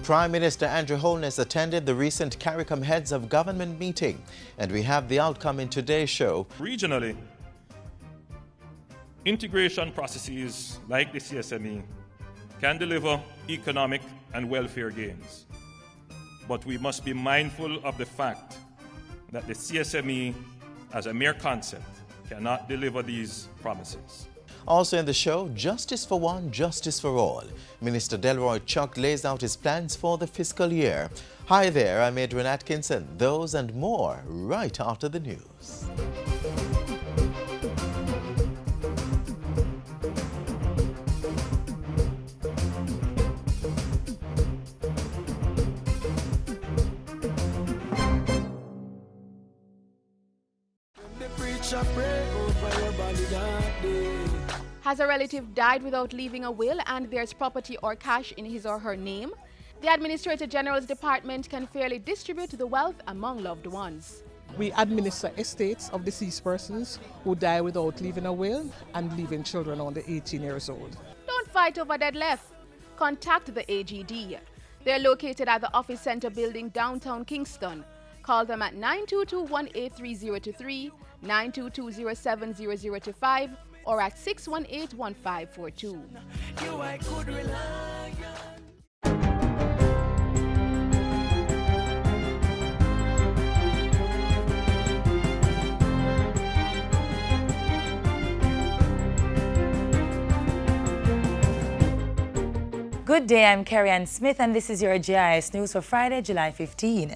Prime Minister Andrew Holness attended the recent CARICOM Heads of Government meeting, and we have the outcome in today's show. Regionally, integration processes like the CSME can deliver economic and welfare gains. But we must be mindful of the fact that the CSME, as a mere concept, cannot deliver these promises. Also in the show, justice for one, justice for all. Minister Delroy Chuck lays out his plans for the fiscal year. Hi there, I'm Edwin Atkinson. Those and more right after the news. Has a relative died without leaving a will and there's property or cash in his or her name? The Administrator General's Department can fairly distribute the wealth among loved ones. We administer estates of deceased persons who die without leaving a will and leaving children under 18 years old. Don't fight over dead left. Contact the AGD. They're located at the Office Center building downtown Kingston. Call them at 922-183023, 922-070025, or at 618-1542. Good day, I'm Carrie Ann Smith and this is your GIS News for Friday, July 15.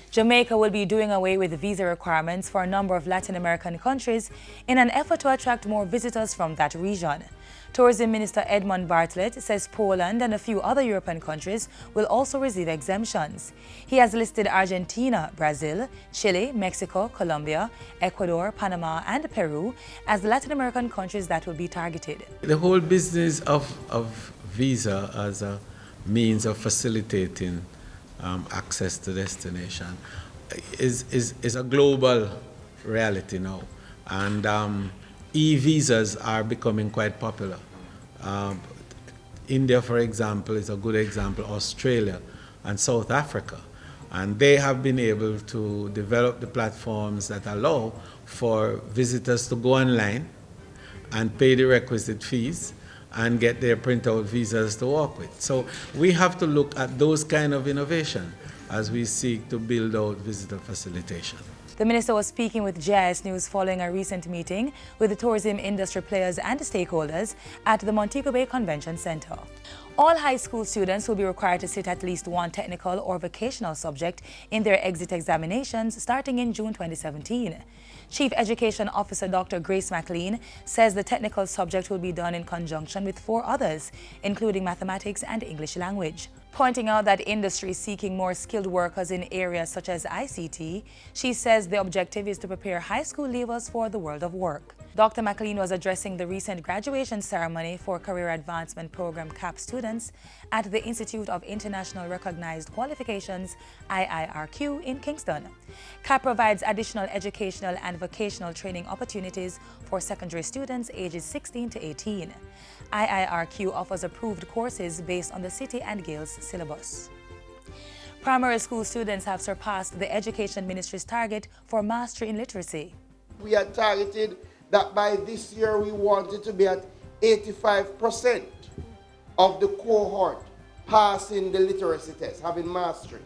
Jamaica will be doing away with visa requirements for a number of Latin American countries in an effort to attract more visitors from that region. Tourism Minister Edmund Bartlett says Poland and a few other European countries will also receive exemptions. He has listed Argentina, Brazil, Chile, Mexico, Colombia, Ecuador, Panama and Peru as the Latin American countries that will be targeted. The whole business of visa as a means of facilitating access to destination is a global reality now, and e-visas are becoming quite popular. India, for example, is a good example, Australia and South Africa, and they have been able to develop the platforms that allow for visitors to go online and pay the requisite fees and get their printout visas to work with. So we have to look at those kind of innovation as we seek to build out visitor facilitation. The minister was speaking with GIS News following a recent meeting with the tourism industry players and stakeholders at the Montego Bay Convention Center. All high school students will be required to sit at least one technical or vocational subject in their exit examinations starting in June 2017. Chief Education Officer Dr. Grace McLean says the technical subject will be done in conjunction with 4 others, including mathematics and English language. Pointing out that industry is seeking more skilled workers in areas such as ICT, she says the objective is to prepare high school leavers for the world of work. Dr. McLean was addressing the recent graduation ceremony for Career Advancement Program CAP students at the Institute of International Recognized Qualifications, IIRQ, in Kingston. CAP provides additional educational and vocational training opportunities for secondary students ages 16 to 18. IIRQ offers approved courses based on the City and Gales syllabus. Primary school students have surpassed the Education Ministry's target for mastery in literacy. We had targeted that by this year we wanted to be at 85% of the cohort passing the literacy test, having mastery.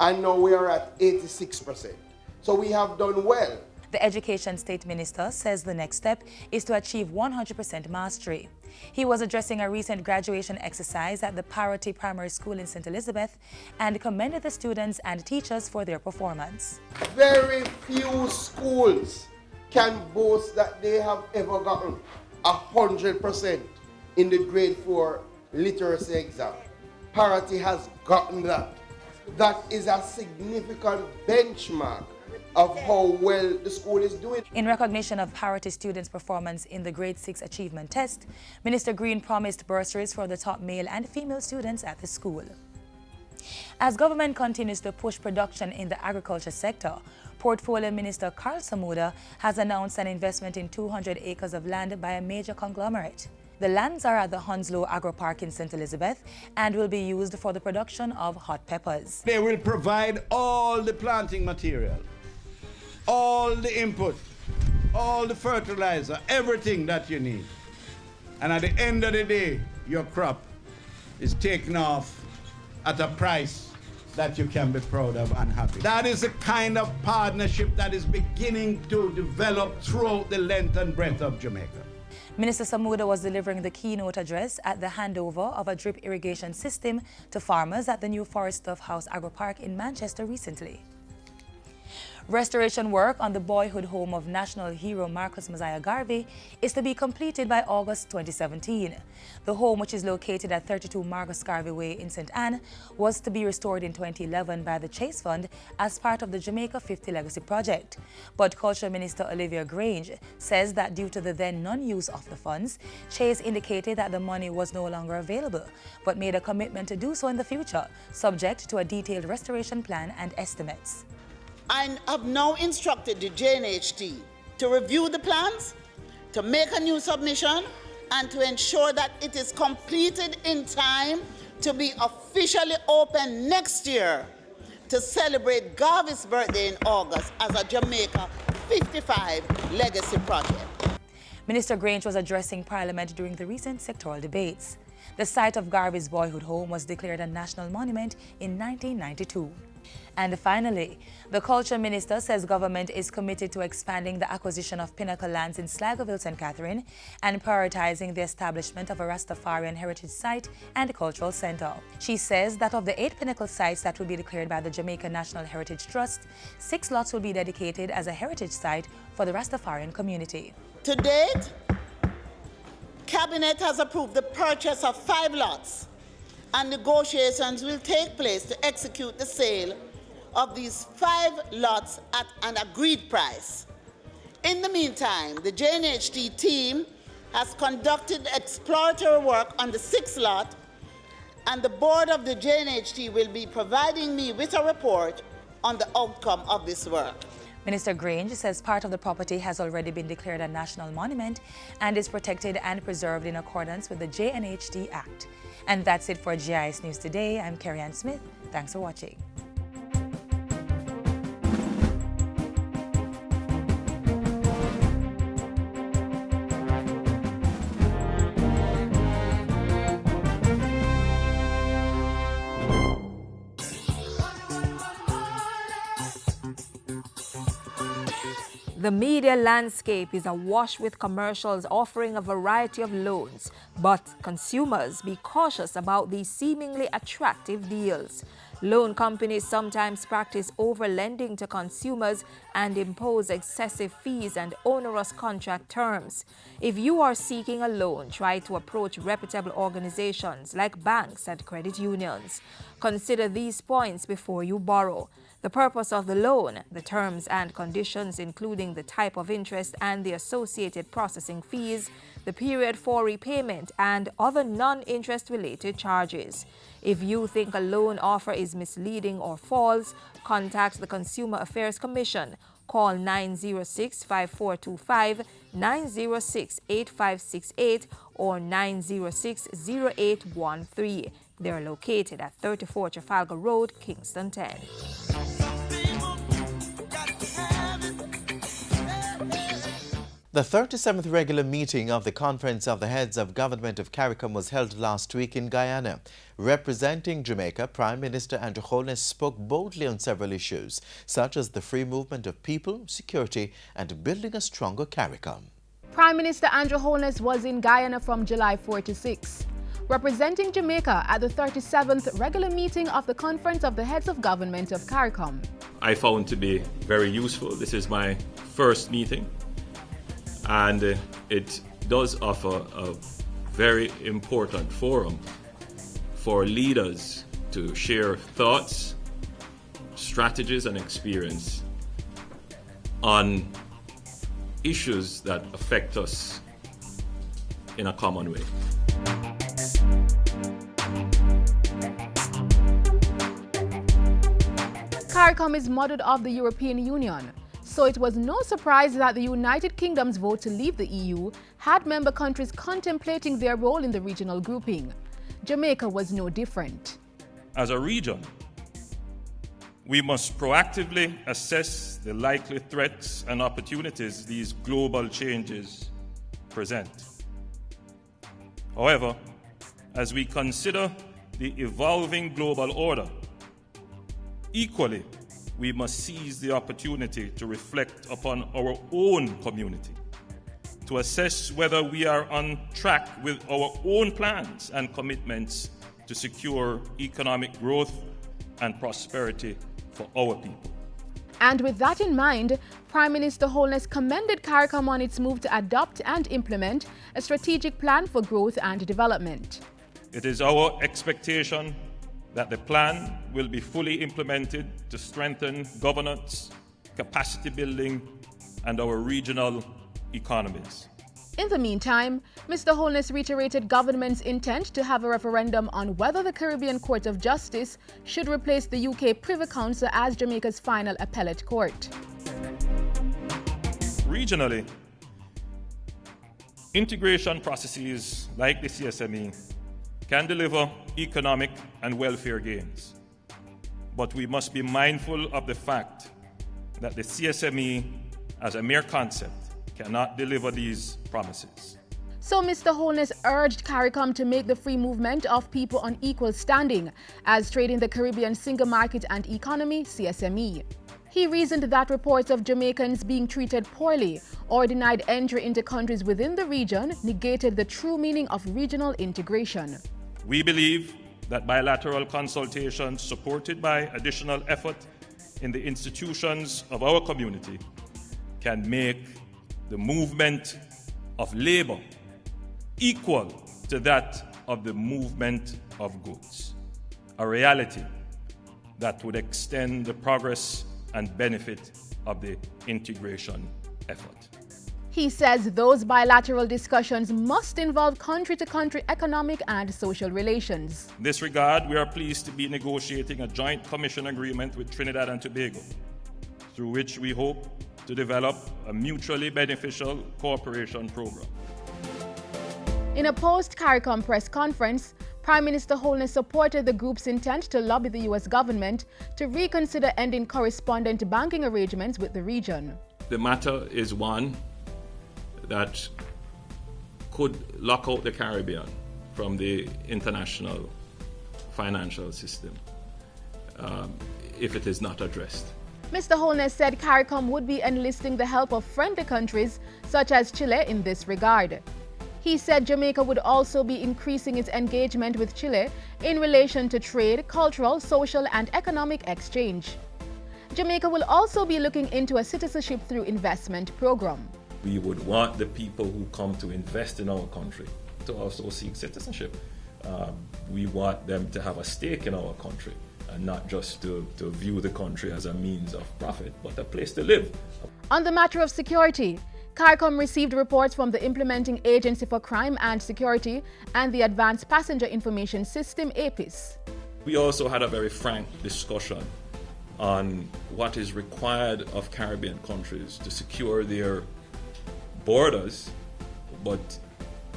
And now we are at 86%. So we have done well. The Education State Minister says the next step is to achieve 100% mastery. He was addressing a recent graduation exercise at the Parity Primary School in St. Elizabeth and commended the students and teachers for their performance. Very few schools can boast that they have ever gotten 100% in the grade 4 literacy exam. Parity has gotten that. That is a significant benchmark of how well the school is doing. In recognition of Parity students' performance in the Grade 6 Achievement Test, Minister Green promised bursaries for the top male and female students at the school. As government continues to push production in the agriculture sector, Portfolio Minister Carl Samuda has announced an investment in 200 acres of land by a major conglomerate. The lands are at the Hounslow Agro Park in St. Elizabeth and will be used for the production of hot peppers. They will provide all the planting material, all the input, all the fertilizer, everything that you need. And at the end of the day, your crop is taken off at a price that you can be proud of and happy. That is the kind of partnership that is beginning to develop throughout the length and breadth of Jamaica. Minister Samuda was delivering the keynote address at the handover of a drip irrigation system to farmers at the new Forest House Agro Park in Manchester recently. Restoration work on the boyhood home of national hero Marcus Mosiah Garvey is to be completed by August 2017. The home, which is located at 32 Marcus Garvey Way in St. Anne, was to be restored in 2011 by the Chase Fund as part of the Jamaica 50 Legacy Project. But Culture Minister Olivia Grange says that due to the then non-use of the funds, Chase indicated that the money was no longer available, but made a commitment to do so in the future, subject to a detailed restoration plan and estimates. I have now instructed the JNHT to review the plans, to make a new submission, and to ensure that it is completed in time to be officially open next year to celebrate Garvey's birthday in August as a Jamaica 55 Legacy Project. Minister Grange was addressing Parliament during the recent sectoral debates. The site of Garvey's boyhood home was declared a national monument in 1992. And finally, the Culture Minister says government is committed to expanding the acquisition of pinnacle lands in Sligoville, St. Catherine, and prioritizing the establishment of a Rastafarian heritage site and cultural center. She says that of the 8 pinnacle sites that will be declared by the Jamaica National Heritage Trust, 6 lots will be dedicated as a heritage site for the Rastafarian community. To date, Cabinet has approved the purchase of 5 lots, and negotiations will take place to execute the sale of these 5 lots at an agreed price. In the meantime, the JNHT team has conducted exploratory work on the 6th lot, and the board of the JNHT will be providing me with a report on the outcome of this work. Minister Grange says part of the property has already been declared a national monument and is protected and preserved in accordance with the JNHT Act. And that's it for GIS News Today. I'm Carrie-Ann Smith. Thanks for watching. The media landscape is awash with commercials offering a variety of loans, but consumers be cautious about these seemingly attractive deals. Loan companies sometimes practice overlending to consumers and impose excessive fees and onerous contract terms. If you are seeking a loan, try to approach reputable organizations like banks and credit unions. Consider these points before you borrow: the purpose of the loan, the terms and conditions including the type of interest and the associated processing fees, the period for repayment, and other non-interest related charges. If you think a loan offer is misleading or false, contact the Consumer Affairs Commission. Call 906-5425, 906-8568, or 906-0813. They are located at 34 Trafalgar Road, Kingston 10. The 37th regular meeting of the Conference of the Heads of Government of CARICOM was held last week in Guyana. Representing Jamaica, Prime Minister Andrew Holness spoke boldly on several issues, such as the free movement of people, security, and building a stronger CARICOM. Prime Minister Andrew Holness was in Guyana from July 4 to 6. Representing Jamaica at the 37th regular meeting of the Conference of the Heads of Government of CARICOM. I found to be very useful. This is my first meeting, and it does offer a very important forum for leaders to share thoughts, strategies, and experience on issues that affect us in a common way. CARICOM is modeled off the European Union. So it was no surprise that the United Kingdom's vote to leave the EU had member countries contemplating their role in the regional grouping. Jamaica was no different. As a region, we must proactively assess the likely threats and opportunities these global changes present. However, as we consider the evolving global order, equally, we must seize the opportunity to reflect upon our own community, to assess whether we are on track with our own plans and commitments to secure economic growth and prosperity for our people. And with that in mind, Prime Minister Holness commended CARICOM on its move to adopt and implement a strategic plan for growth and development. It is our expectation that the plan will be fully implemented to strengthen governance, capacity building, and our regional economies. In the meantime, Mr. Holness reiterated government's intent to have a referendum on whether the Caribbean Court of Justice should replace the UK Privy Council as Jamaica's final appellate court. Regionally, integration processes like the CSME can deliver economic and welfare gains. But we must be mindful of the fact that the CSME, as a mere concept, cannot deliver these promises. So Mr. Holness urged CARICOM to make the free movement of people on equal standing as Trading the Caribbean Single Market and Economy, CSME. He reasoned that reports of Jamaicans being treated poorly or denied entry into countries within the region negated the true meaning of regional integration. We believe that bilateral consultations supported by additional effort in the institutions of our community can make the movement of labor equal to that of the movement of goods, a reality that would extend the progress and benefit of the integration effort. He says those bilateral discussions must involve country-to-country economic and social relations. In this regard, we are pleased to be negotiating a joint commission agreement with Trinidad and Tobago, through which we hope to develop a mutually beneficial cooperation program. In a post-CARICOM press conference, Prime Minister Holness supported the group's intent to lobby the U.S. government to reconsider ending correspondent banking arrangements with the region. The matter is one that could lock out the Caribbean from the international financial system if it is not addressed. Mr. Holness said CARICOM would be enlisting the help of friendly countries such as Chile in this regard. He said Jamaica would also be increasing its engagement with Chile in relation to trade, cultural, social, and economic exchange. Jamaica will also be looking into a citizenship through investment program. We would want the people who come to invest in our country to also seek citizenship. We want them to have a stake in our country and not just to view the country as a means of profit, but a place to live. On the matter of security, CARICOM received reports from the Implementing Agency for Crime and Security and the Advanced Passenger Information System, APIS. We also had a very frank discussion on what is required of Caribbean countries to secure their borders, but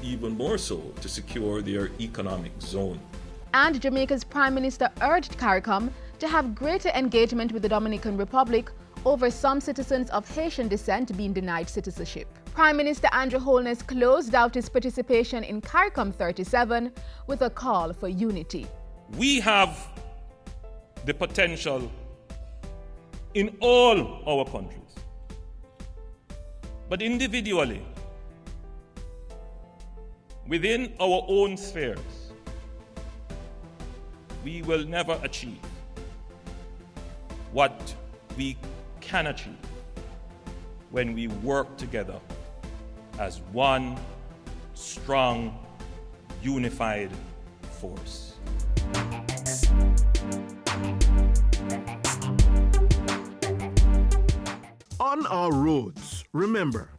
even more so to secure their economic zone. And Jamaica's Prime Minister urged CARICOM to have greater engagement with the Dominican Republic over some citizens of Haitian descent being denied citizenship. Prime Minister Andrew Holness closed out his participation in CARICOM 37 with a call for unity. We have the potential in all our countries, but individually, within our own spheres, we will never achieve what we can achieve when we work together as one strong, unified force. On our roads, remember,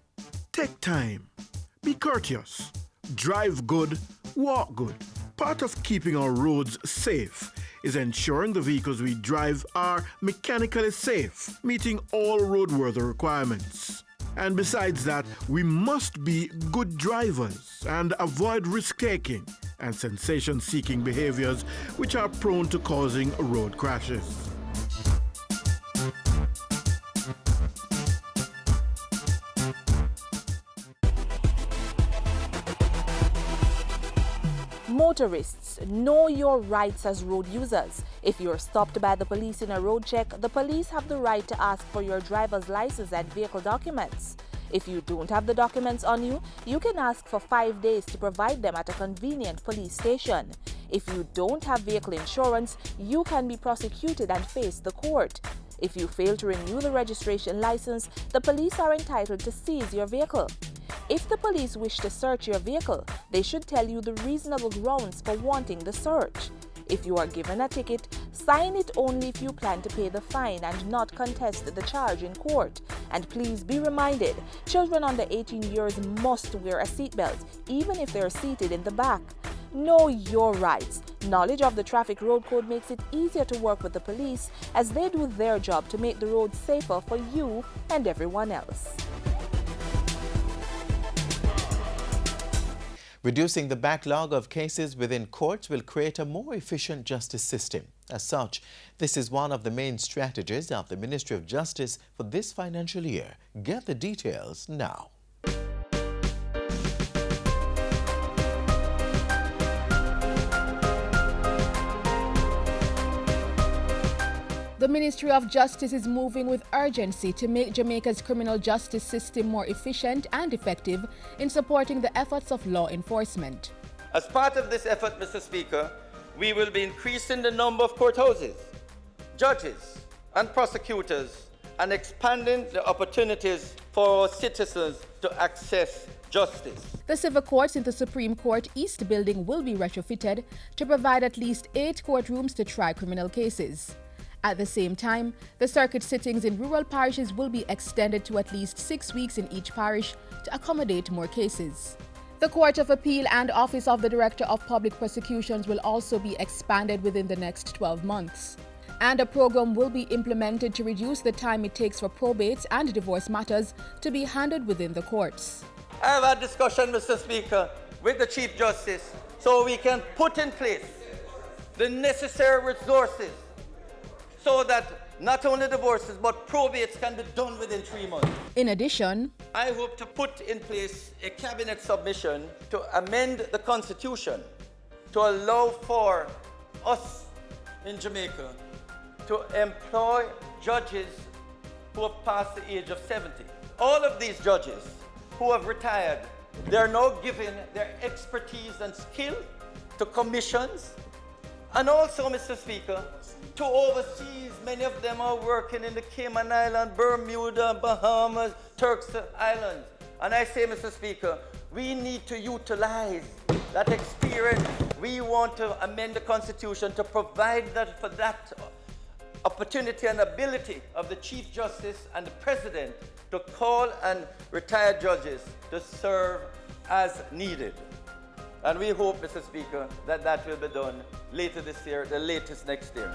take time, be courteous, drive good, walk good. Part of keeping our roads safe is ensuring the vehicles we drive are mechanically safe, meeting all roadworthy requirements. And besides that, we must be good drivers and avoid risk-taking and sensation-seeking behaviors which are prone to causing road crashes. Motorists, know your rights as road users. If you're stopped by the police in a road check, the police have the right to ask for your driver's license and vehicle documents. If you don't have the documents on you, you can ask for 5 days to provide them at a convenient police station. If you don't have vehicle insurance, you can be prosecuted and face the court. If you fail to renew the registration license, the police are entitled to seize your vehicle. If the police wish to search your vehicle, they should tell you the reasonable grounds for wanting the search. If you are given a ticket, sign it only if you plan to pay the fine and not contest the charge in court. And please be reminded, children under 18 years must wear a seatbelt, even if they are seated in the back. Know your rights. Knowledge of the traffic road code makes it easier to work with the police as they do their job to make the roads safer for you and everyone else. Reducing the backlog of cases within courts will create a more efficient justice system. As such, this is one of the main strategies of the Ministry of Justice for this financial year. Get the details now. The Ministry of Justice is moving with urgency to make Jamaica's criminal justice system more efficient and effective in supporting the efforts of law enforcement. As part of this effort, Mr. Speaker, we will be increasing the number of courthouses, judges and prosecutors, and expanding the opportunities for our citizens to access justice. The civil courts in the Supreme Court East building will be retrofitted to provide at least 8 courtrooms to try criminal cases. At the same time, the circuit sittings in rural parishes will be extended to at least 6 weeks in each parish to accommodate more cases. The Court of Appeal and Office of the Director of Public Prosecutions will also be expanded within the next 12 months. And a program will be implemented to reduce the time it takes for probates and divorce matters to be handled within the courts. I have had discussion, Mr. Speaker, with the Chief Justice so we can put in place the necessary resources so that not only divorces but probates can be done within 3 months. In addition, I hope to put in place a cabinet submission to amend the Constitution to allow for us in Jamaica to employ judges who have passed the age of 70. All of these judges who have retired, they are now given their expertise and skill to commissions, and also, Mr. Speaker, to overseas. Many of them are working in the Cayman Islands, Bermuda, Bahamas, Turks Islands. And I say, Mr. Speaker, we need to utilize that experience. We want to amend the Constitution to provide that for that opportunity and ability of the Chief Justice and the President to call and retire judges to serve as needed. And we hope, Mr. Speaker, that that will be done later this year, the latest next year.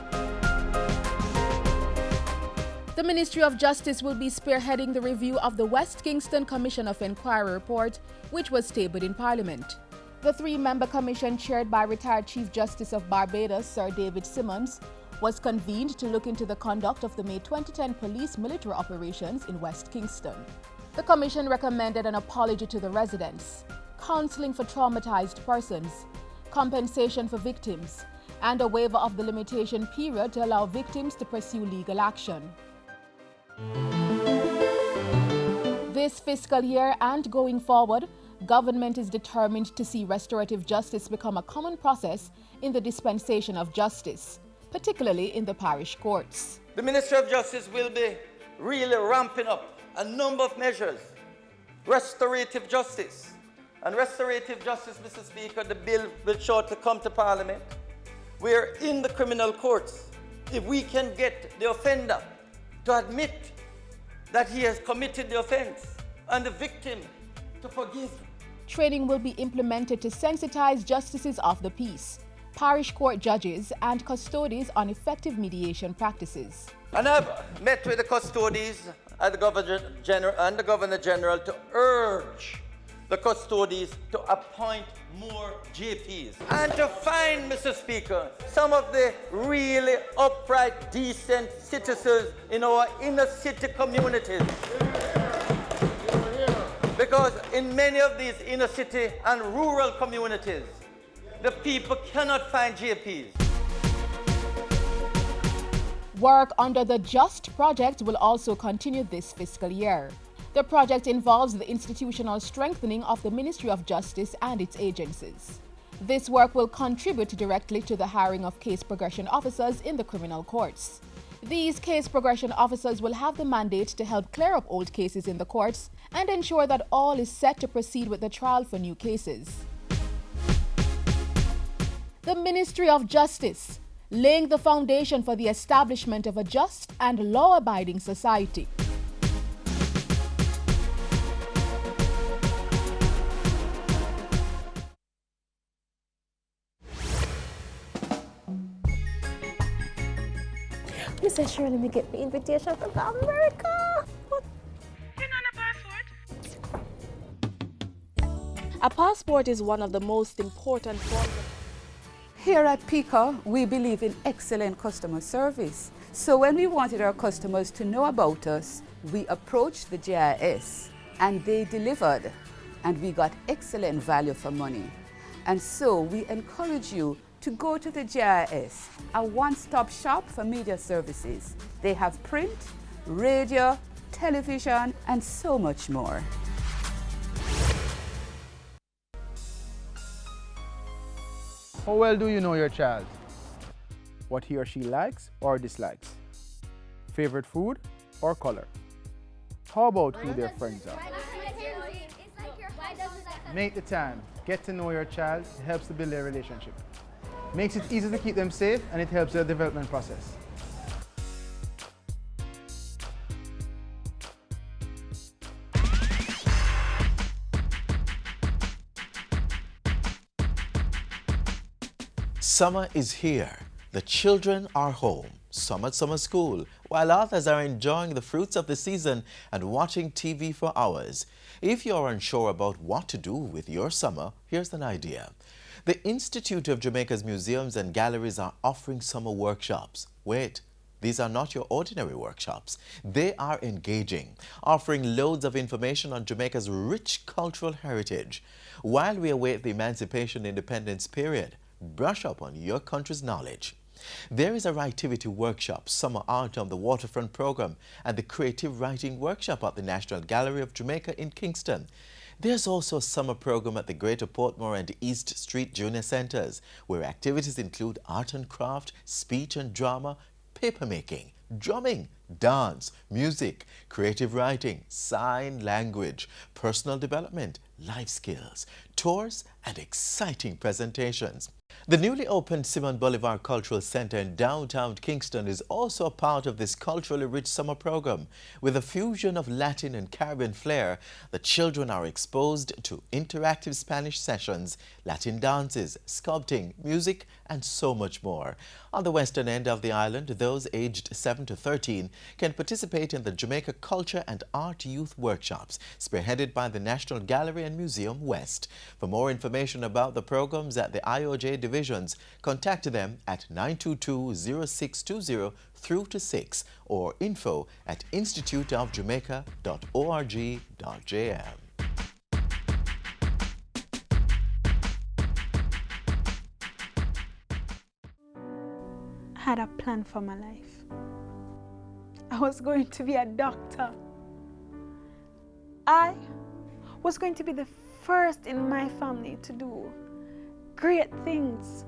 the Ministry of Justice will be spearheading the review of the West Kingston Commission of Inquiry report, which was tabled in Parliament. The 3-member commission, chaired by retired Chief Justice of Barbados, Sir David Simmons, was convened to look into the conduct of the May 2010 police military operations in West Kingston. The commission recommended an apology to the residents, counseling for traumatized persons, compensation for victims, and a waiver of the limitation period to allow victims to pursue legal action. This fiscal year and going forward, government is determined to see restorative justice become a common process in the dispensation of justice, particularly in the parish courts. The Ministry of Justice will be really ramping up a number of measures. Restorative justice. And restorative justice, Mr. Speaker, the bill will shortly come to Parliament. We're in the criminal courts. If we can get the offender to admit that he has committed the offense and the victim to forgive. Training will be implemented to sensitize justices of the peace. parish court judges and custodies on effective mediation practices. And I've met with the custodies and the Governor General to urge the custodies to appoint more JPs and to find, Mr. Speaker, some of the really upright, decent citizens in our inner city communities. Because in many of these inner city and rural communities, the people cannot find JPs. Work under the JUST project will also continue this fiscal year. The project involves the institutional strengthening of the Ministry of Justice and its agencies. This work will contribute directly to the hiring of case progression officers in the criminal courts. These case progression officers will have the mandate to help clear up old cases in the courts and ensure that all is set to proceed with the trial for new cases. The Ministry of Justice, laying the foundation for the establishment of a just and law-abiding society. You said, Shirley, me get the invitation to America. A passport is one of the most important forms. Here at PICA, we believe in excellent customer service. So when we wanted our customers to know about us, we approached the GIS and they delivered and we got excellent value for money. And so we encourage you to go to the GIS, a one-stop shop for media services. They have print, radio, television, and so much more. How well do you know your child? What he or she likes or dislikes? Favorite food or color? How about who their friends are? Make the time. Get to know your child. It helps to build their relationship. Makes it easy to keep them safe and it helps their development process. Summer is here. The children are home, some at summer school, while others are enjoying the fruits of the season and watching TV for hours. If you're unsure about what to do with your summer, here's an idea. The Institute of Jamaica's museums and galleries are offering summer workshops. Wait, these are not your ordinary workshops. They are engaging, offering loads of information on Jamaica's rich cultural heritage. While we await the Emancipation Independence period, brush up on your country's knowledge. There is a Writivity workshop, Summer Art on the Waterfront program, and the Creative Writing workshop at the National Gallery of Jamaica in Kingston. There's also a summer program at the Greater Portmore and East Street Junior Centres, where activities include art and craft, speech and drama, papermaking, drumming, dance, music, creative writing, sign language, personal development, life skills, tours, and exciting presentations. The newly opened Simon Bolivar Cultural Center in downtown Kingston is also a part of this culturally rich summer program. With a fusion of Latin and Caribbean flair, the children are exposed to interactive Spanish sessions, Latin dances, sculpting, music, and so much more. On the western end of the island, those aged 7 to 13 can participate in the Jamaica Culture and Art Youth Workshops, spearheaded by the National Gallery and Museum West. For more information about the programs at the IOJ divisions, contact them at 922-0620 through to 6 or info@instituteofjamaica.org.jm. I had a plan for my life. I was going to be a doctor. I was going to be the first in my family to do great things.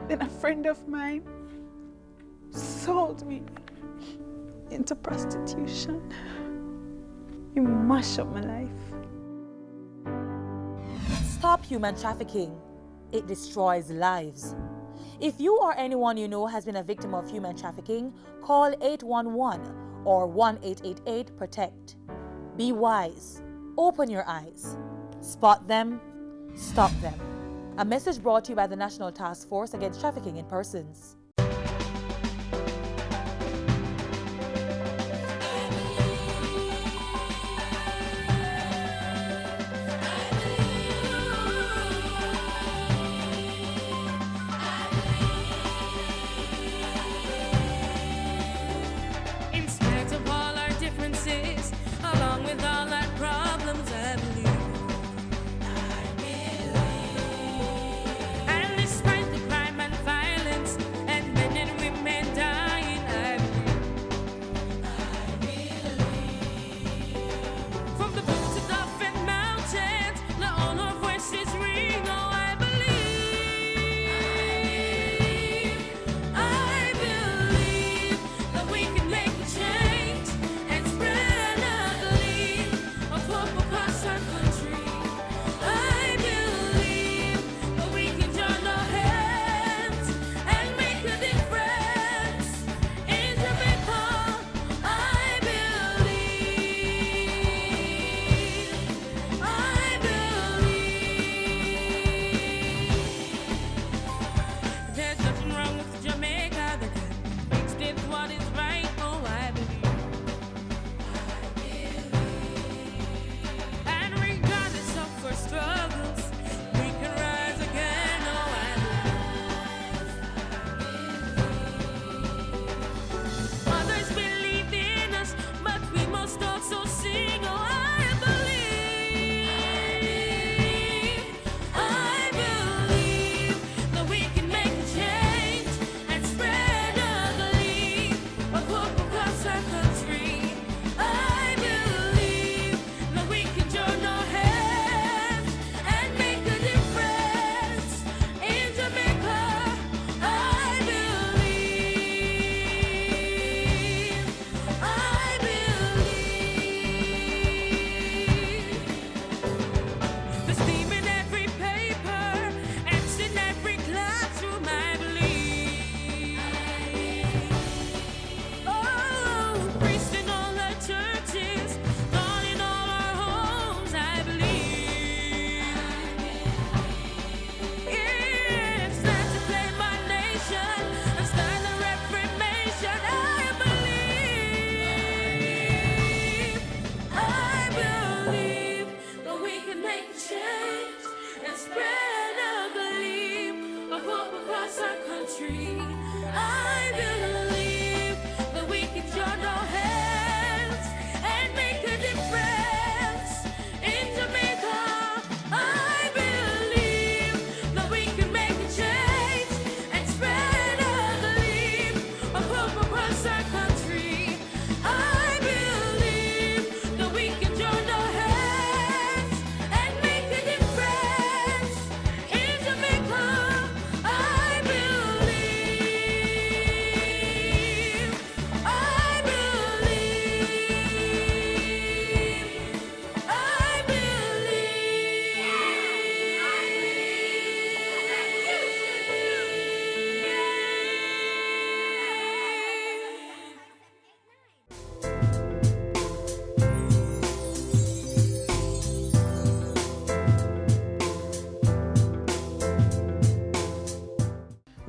Then a friend of mine sold me into prostitution. You mash up my life. Stop human trafficking. It destroys lives. If you or anyone you know has been a victim of human trafficking, call 811 or 1-888-PROTECT. Be wise. Open your eyes. Spot them. Stop them. A message brought to you by the National Task Force Against Trafficking in Persons.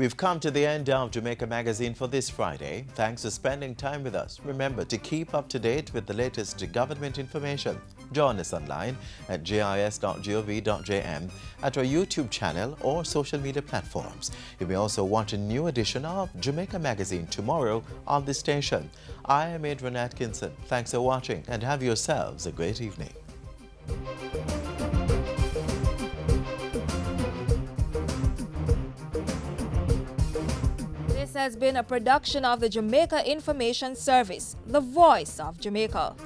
We've come to the end of Jamaica Magazine for this Friday. Thanks for spending time with us. Remember to keep up to date with the latest government information. Join us online at gis.gov.jm, at our YouTube channel or social media platforms. You may also watch a new edition of Jamaica Magazine tomorrow on this station. I am Edwin Atkinson. Thanks for watching and have yourselves a great evening. This has been a production of the Jamaica Information Service, the voice of Jamaica.